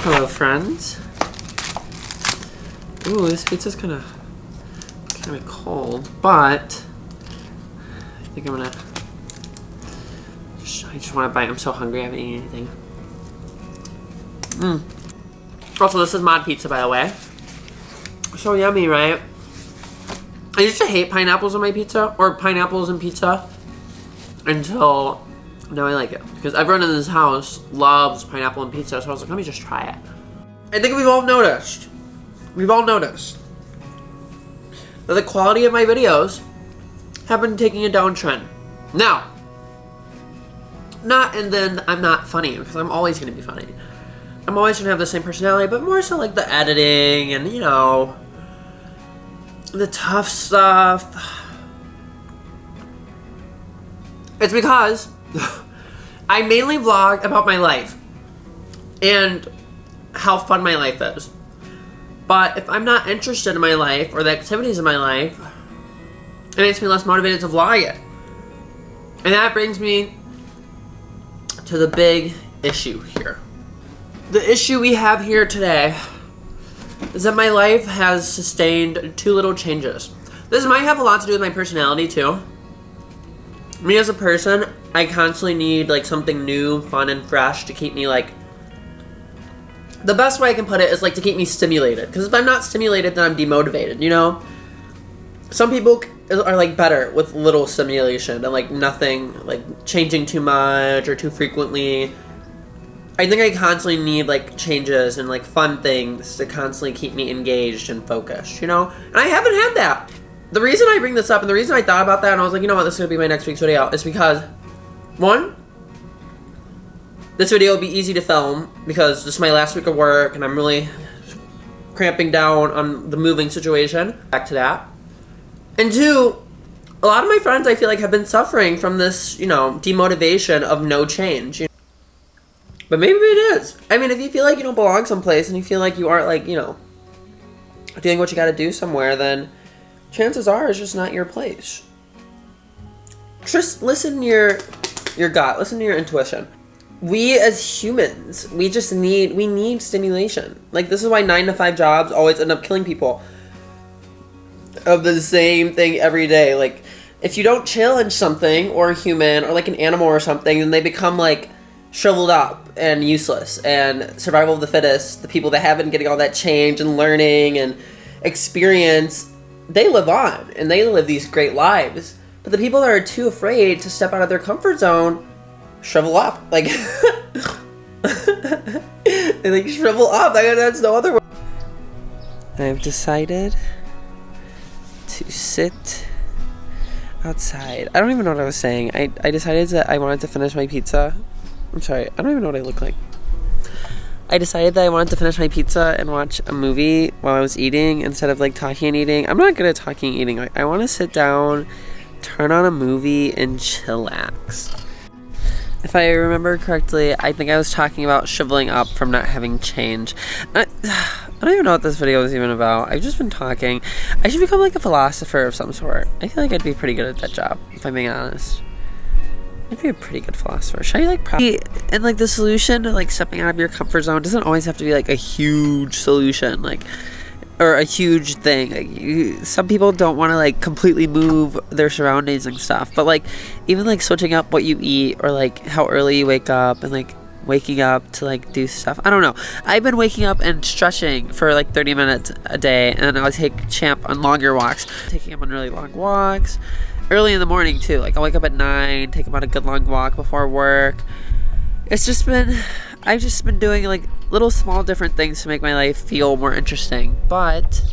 Hello, friends. Ooh, this pizza's kind of cold, but I think I'm gonna. I just want to bite. I'm so hungry. I haven't eaten anything. Also, this is mod pizza, by the way. So yummy, right? I used to hate pineapples on my pizza, or pineapples in pizza, until now I like it. Because everyone in this house loves pineapple in pizza, so I was like, let me just try it. I think we've all noticed that the quality of my videos have been taking a downtrend. Now, not and then I'm not funny, because I'm always going to be funny. I'm always going to have the same personality, but more so like the editing and, you know, the tough stuff. It's because I mainly vlog about my life and how fun my life is. But if I'm not interested in my life or the activities in my life, it makes me less motivated to vlog it. And that brings me to the big issue here. The issue we have here today is that my life has sustained 2 little changes. This might have a lot to do with my personality too. Me as a person, I constantly need like something new, fun, and fresh to keep me like... The best way I can put it is like to keep me stimulated. Because if I'm not stimulated, then I'm demotivated, you know? Some people are like better with little stimulation and like nothing, like changing too much or too frequently. I think I constantly need like changes and like fun things to constantly keep me engaged and focused, you know? And I haven't had that. The reason I bring this up and the reason I thought about that and I was like, you know what, this is going to be my next week's video is because, one, this video will be easy to film because this is my last week of work and I'm really cramping down on the moving situation. Back to that. And 2, a lot of my friends I feel like have been suffering from this, you know, demotivation of no change. You know? But maybe it is. I mean, if you feel like you don't belong someplace and you feel like you aren't like, you know, doing what you got to do somewhere, then chances are it's just not your place. Just listen to your gut. Listen to your intuition. We as humans, we need stimulation. Like, this is why 9-to-5 jobs always end up killing people. Of the same thing every day. Like, if you don't challenge something or a human or like an animal or something, then they become like shriveled up and useless. And survival of the fittest, the people that have been getting all that change and learning and experience, they live on and they live these great lives. But the people that are too afraid to step out of their comfort zone shrivel up. Like, they like shrivel up. That's no other word. I've decided to sit outside. I don't even know what I was saying. I decided that I wanted to finish my pizza. I'm sorry, I don't even know what I look like. I decided that I wanted to finish my pizza and watch a movie while I was eating instead of like talking and eating. I'm not good at talking and eating. Like, I want to sit down, turn on a movie, and chillax. If I remember correctly, I think I was talking about shriveling up from not having change. I don't even know what this video is even about. I've just been talking. I should become like a philosopher of some sort. I feel like I'd be pretty good at that job, if I'm being honest. I'd be a pretty good philosopher. Should I like and like the solution to like stepping out of your comfort zone doesn't always have to be like a huge solution, like, or a huge thing. Like, some people don't want to like completely move their surroundings and stuff, but like even like switching up what you eat or like how early you wake up and like waking up to like do stuff. I don't know. I've been waking up and stretching for like 30 minutes a day, and then I'll take Champ on longer walks, taking him on really long walks early in the morning too. Like, I'll wake up at 9, take him on a good long walk before work. I've just been doing like little small different things to make my life feel more interesting, but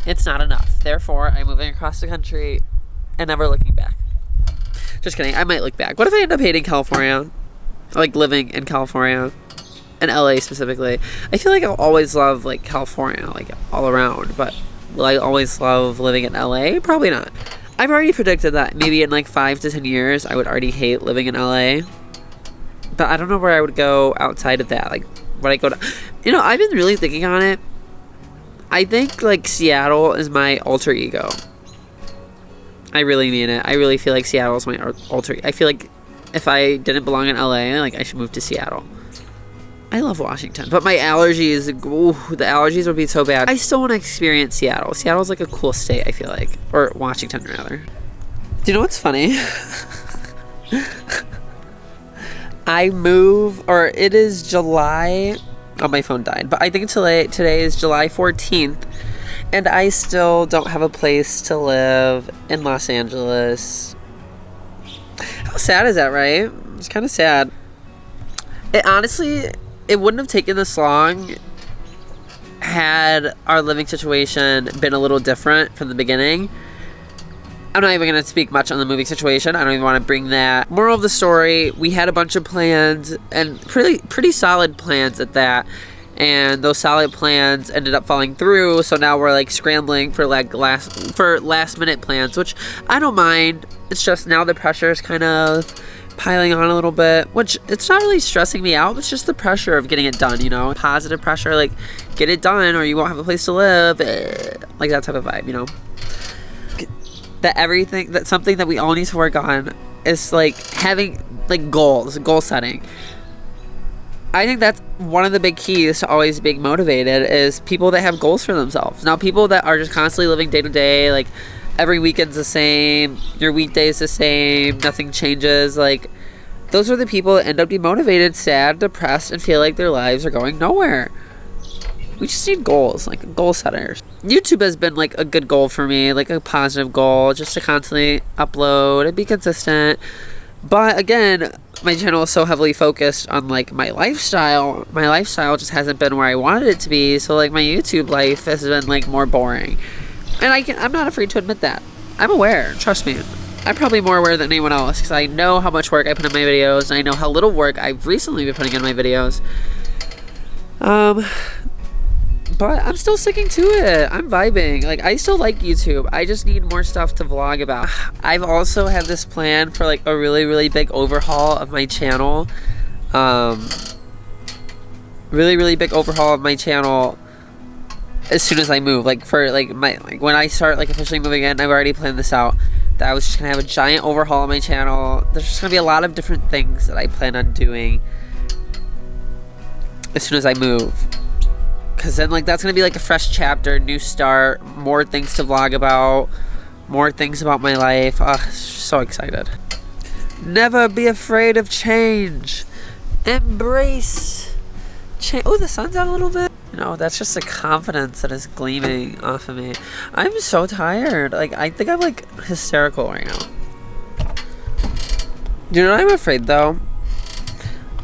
it's not enough. Therefore, I'm moving across the country and never looking back. Just kidding. I might look back. What if I end up hating California? Like, living in California, in LA specifically. I feel like I'll always love like California, like all around, but will I always love living in LA? Probably not. I've already predicted that maybe in like 5 to 10 years I would already hate living in LA, but I don't know where I would go outside of that. Like, would I go to, you know, I've been really thinking on it. I think like Seattle is my alter ego. I really mean it. I really feel like Seattle is my alter ego. I feel like if I didn't belong in LA, like, I should move to Seattle. I love Washington, but my allergies, ooh, the allergies would be so bad. I still want to experience Seattle. Seattle's like a cool state, I feel like. Or Washington, rather. Do you know what's funny? It is July, oh, my phone died, but I think today is July 14th, and I still don't have a place to live in Los Angeles. How sad is that, right? It's kind of sad. It wouldn't have taken this long had our living situation been a little different from the beginning. I'm not even going to speak much on the moving situation. I don't even want to bring that. Moral of the story, we had a bunch of plans, and pretty solid plans at that. And those solid plans ended up falling through, so now we're like scrambling for last minute plans, which I don't mind. It's just now the pressure is kind of piling on a little bit, which it's not really stressing me out. It's just the pressure of getting it done, you know? Positive pressure, like, get it done or you won't have a place to live. Like that type of vibe, you know? That's something that we all need to work on is like having like goal setting. I think that's one of the big keys to always being motivated is people that have goals for themselves. Now, people that are just constantly living day to day, like every weekend's the same, your weekday's the same, nothing changes, like those are the people that end up demotivated, sad, depressed, and feel like their lives are going nowhere. We just need goals, like goal setters. YouTube has been like a good goal for me, like a positive goal, just to constantly upload and be consistent. But again, my channel is so heavily focused on like my lifestyle. My lifestyle just hasn't been where I wanted it to be. So like my YouTube life has been like more boring. And I'm not afraid to admit that. I'm aware, trust me. I'm probably more aware than anyone else because I know how much work I put in my videos and I know how little work I've recently been putting in my videos. But I'm still sticking to it. I'm vibing. Like, I still like YouTube. I just need more stuff to vlog about. I've also had this plan for like a really, really big overhaul of my channel. Really, really big overhaul of my channel as soon as I move. Like for like when I start like officially moving in, I've already planned this out. That I was just gonna have a giant overhaul of my channel. There's just gonna be a lot of different things that I plan on doing as soon as I move. Because then, like, that's going to be, like, a fresh chapter, new start, more things to vlog about, more things about my life. So excited. Never be afraid of change. Embrace change. Oh, the sun's out a little bit. No, that's just the confidence that is gleaming off of me. I'm so tired. Like, I think I'm, like, hysterical right now. You know what I'm afraid, though?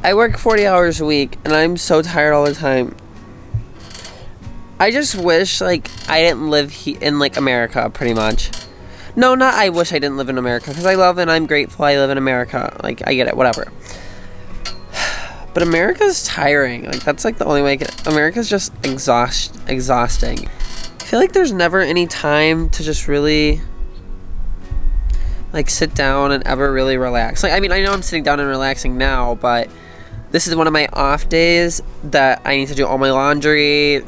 I work 40 hours a week, and I'm so tired all the time. I just wish, like, I didn't live in, like, America, pretty much. No, not I wish I didn't live in America, because I love and I'm grateful I live in America. Like, I get it, whatever. But America's tiring. Like, that's, like, the only way I can... America's just exhausting. I feel like there's never any time to just really, like, sit down and ever really relax. Like, I mean, I know I'm sitting down and relaxing now, but this is one of my off days that I need to do all my laundry.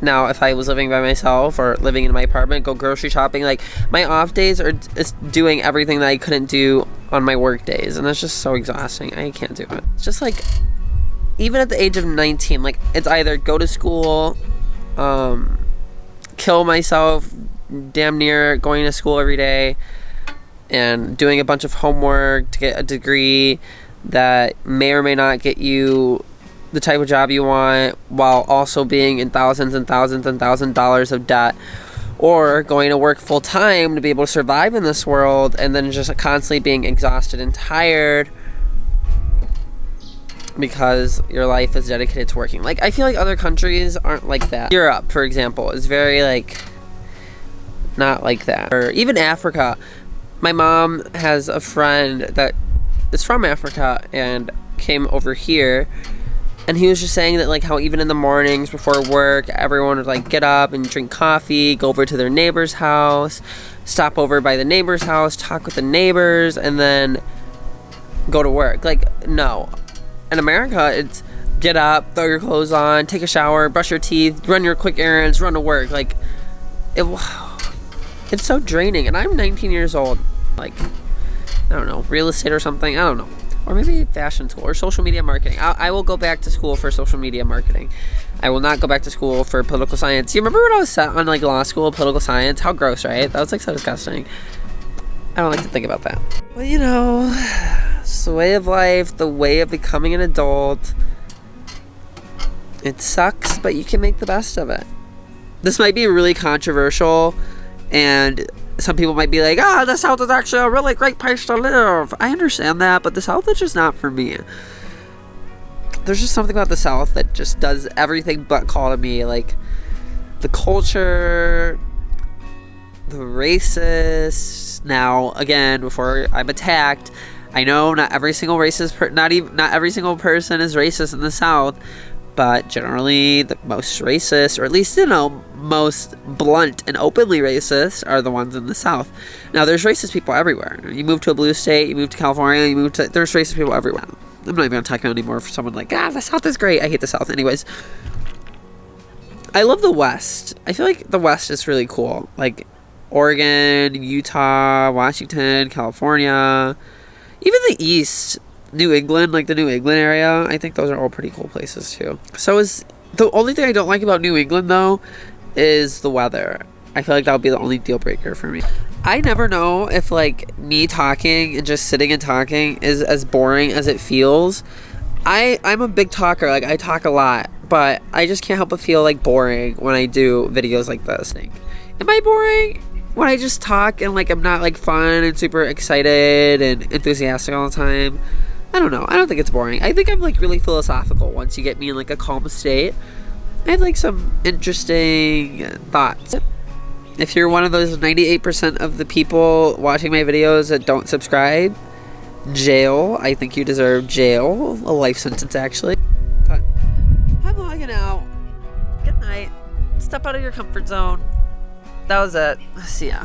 Now, if I was living by myself or living in my apartment, go grocery shopping, like, my off days are doing everything that I couldn't do on my work days, and that's just so exhausting. I can't do it. It's just, like, even at the age of 19, like, it's either go to school, kill myself, damn near going to school every day, and doing a bunch of homework to get a degree that may or may not get you the type of job you want, while also being in thousands and thousands and $1,000s of debt, or going to work full time to be able to survive in this world, and then just constantly being exhausted and tired because your life is dedicated to working. Like, I feel like other countries aren't like that. Europe, for example, is very, like, not like that. Or even Africa. My mom has a friend that is from Africa and came over here. And he was just saying that, like, how even in the mornings before work, everyone would, like, get up and drink coffee, go over to their neighbor's house, stop over by the neighbor's house, talk with the neighbors, and then go to work. Like, no. In America, it's get up, throw your clothes on, take a shower, brush your teeth, run your quick errands, run to work. Like, it's so draining. And I'm 19 years old. Like, I don't know, real estate or something. I don't know. Or maybe fashion school or social media marketing. I will go back to school for social media marketing. I will not go back to school for political science. You remember when I was set on like law school, political science? How gross, right? That was like so disgusting. I don't like to think about that. Well, you know, it's the way of life, the way of becoming an adult. It sucks, but you can make the best of it. This might be really controversial, and some people might be like, the South is actually a really great place to live. I understand that, but the South is just not for me. There's just something about the South that just does everything but call to me. Like, the culture, the racists. Now, again, before I'm attacked, I know not every single racist, not every single person is racist in the South, but generally the most racist, or at least, you know, most blunt and openly racist are the ones in the South. Now, there's racist people everywhere. You move to a blue state, you move to California, there's racist people everywhere. I'm not even going to talk anymore for someone like, the South is great. I hate the South. Anyways, I love the West. I feel like the West is really cool. Like Oregon, Utah, Washington, California, even the East, New England, like the New England area. I think those are all pretty cool places too. So the only thing I don't like about New England though is the weather. I feel like that would be the only deal breaker for me. I never know if like me talking and just sitting and talking is as boring as it feels. I'm a big talker, like I talk a lot, but I just can't help but feel like boring when I do videos like this. Am I boring when I just talk and like I'm not like fun and super excited and enthusiastic all the time? I don't know. I don't think it's boring. I think I'm like really philosophical once you get me in like a calm state. I have like some interesting thoughts. If you're one of those 98% of the people watching my videos that don't subscribe, jail. I think you deserve jail. A life sentence, actually. But I'm logging out. Good night. Step out of your comfort zone. That was it. See ya.